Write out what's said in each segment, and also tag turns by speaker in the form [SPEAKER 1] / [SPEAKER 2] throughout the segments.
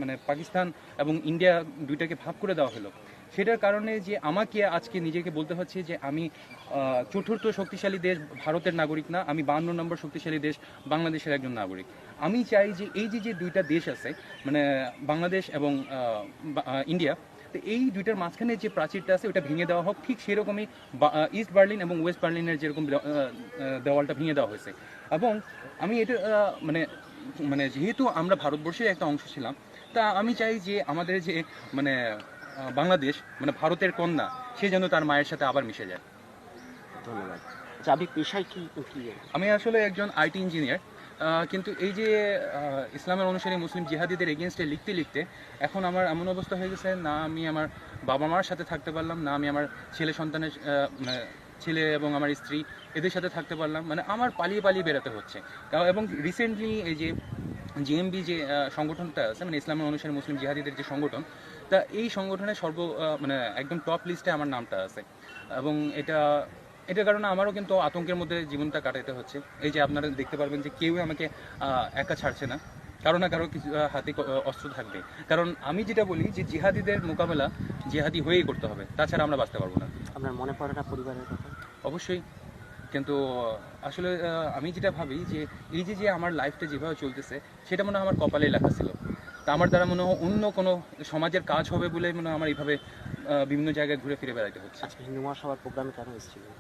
[SPEAKER 1] মানে পাকিস্তান এবং ইন্ডিয়া দুইটাকে ভাগ করে দেওয়া হলো, সেটার কারণে যে আমাকে আজকে নিজেকে বলতে হচ্ছে যে আমি চতুর্থ শক্তিশালী দেশ ভারতের নাগরিক না, আমি 52 নম্বর শক্তিশালী দেশ বাংলাদেশের একজন নাগরিক। আমি চাই যে এই যে দুইটা দেশ আছে, মানে বাংলাদেশ এবং ইন্ডিয়া, তো এই দুইটার মাঝখানে যে প্রাচীরটা আছে ওটা ভেঙে দেওয়া হোক। ঠিক সেরকমই ইস্ট বার্লিন এবং ওয়েস্ট বার্লিনের যেরকম দেওয়ালটা ভেঙে দেওয়া হয়েছে। এবং আমি এটা মানে মানে যেহেতু আমরা ভারতবর্ষের একটা অংশ ছিলাম, তা আমি চাই যে আমাদের যে মানে বাংলাদেশ মানে ভারতের কন্যা, সে যেন তার মায়ের সাথে আবার মিশে যায়।
[SPEAKER 2] ধন্যবাদ। আচ্ছা, আপনি পেশায় কি?
[SPEAKER 1] আমি আসলে একজন আইটি ইঞ্জিনিয়ার, কিন্তু এই যে ইসলামের অনুসারী মুসলিম জিহাদিদের এগেনস্টে লিখতে লিখতে এখন আমার এমন অবস্থা হয়ে গেছে, না আমি আমার বাবা মার সাথে থাকতে পারলাম না, আমি আমার ছেলে সন্তানের মানে ছেলে এবং আমার স্ত্রী এদের সাথে থাকতে পারলাম, মানে আমার পালিয়ে পালিয়ে বেরোতে হচ্ছে। এবং রিসেন্টলি এই যে জিএমবি যে সংগঠনটা আছে, মানে ইসলামের অনুসারী মুসলিম জিহাদিদের যে সংগঠন, তা এই সংগঠনের মানে একদম টপ লিস্টে আমার নামটা আছে। এবং এটার কারণে আমারও কিন্তু আতঙ্কের মধ্যে জীবনটা কাটাতে হচ্ছে। এই যে আপনারা দেখতে পারবেন যে কেউ আমাকে একা ছাড়ছে না, কারো না কারো কিছু হাতে অস্ত্র থাকবে। কারণ আমি যেটা বলি যে জিহাদিদের মোকাবেলা জিহাদি হয়েই করতে হবে, তাছাড়া আমরা বাঁচতে পারবো না।
[SPEAKER 2] আপনার মনে পড়ে না পরিবারের কথা?
[SPEAKER 1] অবশ্যই, কিন্তু আসলে আমি যেটা ভাবি যে এই যে আমার লাইফটা যেভাবে চলতেছে, সেটা মনে হয় আমার কপালে লেখা ছিল। তা আমার দ্বারা মনে হয় অন্য কোনো সমাজের কাজ হবে বলে মনে হয় আমার এইভাবে বিভিন্ন জায়গায় ঘুরে ফিরে বেড়াতে হচ্ছে।
[SPEAKER 2] আজকে হিন্দু মহাসভার প্রোগ্রামে কেন এসেছিলেন?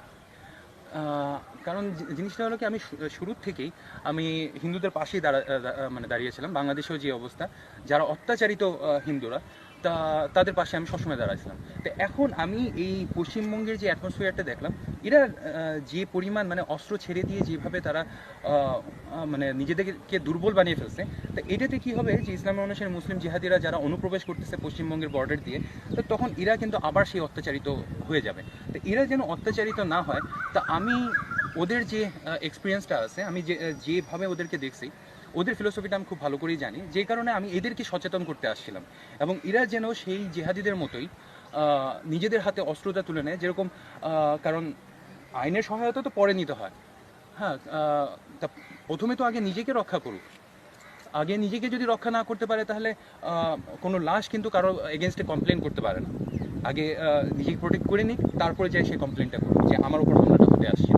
[SPEAKER 1] কারণ জিনিসটা হলো কি, আমি শুরুর থেকেই আমি হিন্দুদের পাশেই মানে দাঁড়িয়েছিলাম। বাংলাদেশেও যে অবস্থা, যারা অত্যাচারিত হিন্দুরা, তাদের পাশে আমি সবসময় দাঁড়াইছিলাম। তো এখন আমি এই পশ্চিমবঙ্গের যে অ্যাটমসফিয়ারটা দেখলাম, এরা যে পরিমাণ মানে অস্ত্র ছেড়ে দিয়ে যেভাবে তারা মানে নিজেদেরকে দুর্বল বানিয়ে ফেলছে, তো এটাতে কি হবে যে ইসলামের অনুসারী মুসলিম জিহাদিরা যারা অনুপ্রবেশ করতেছে পশ্চিমবঙ্গের বর্ডার দিয়ে, তো তখন এরা কিন্তু আবার সেই অত্যাচারিত হয়ে যাবে। তো এরা যেন অত্যাচারিত না হয়, তা আমি ওদের যে এক্সপিরিয়েন্সটা আছে, আমি যেভাবে ওদেরকে দেখছি, ওদের ফিলোসফিটা আমি খুব ভালো করেই জানি, যে কারণে আমি এদেরকে সচেতন করতে আসছিলাম। এবং এরা যেন সেই জেহাদিদের মতোই নিজেদের হাতে অস্ত্রটা তুলে নেয়, যেরকম কারণ আইনের সহায়তা তো পরে নিতে হয়। হ্যাঁ, তা প্রথমে তো আগে নিজেকে রক্ষা করুক। আগে নিজেকে যদি রক্ষা না করতে পারে, তাহলে কোনো লাশ কিন্তু কারো এগেনস্টে কমপ্লেন করতে পারে না। আগে নিজেকে প্রোটেক্ট করে নিক, তারপরে যাই সে কমপ্লেনটা করুক যে আমার উপর হামলাটা হতে আসছে।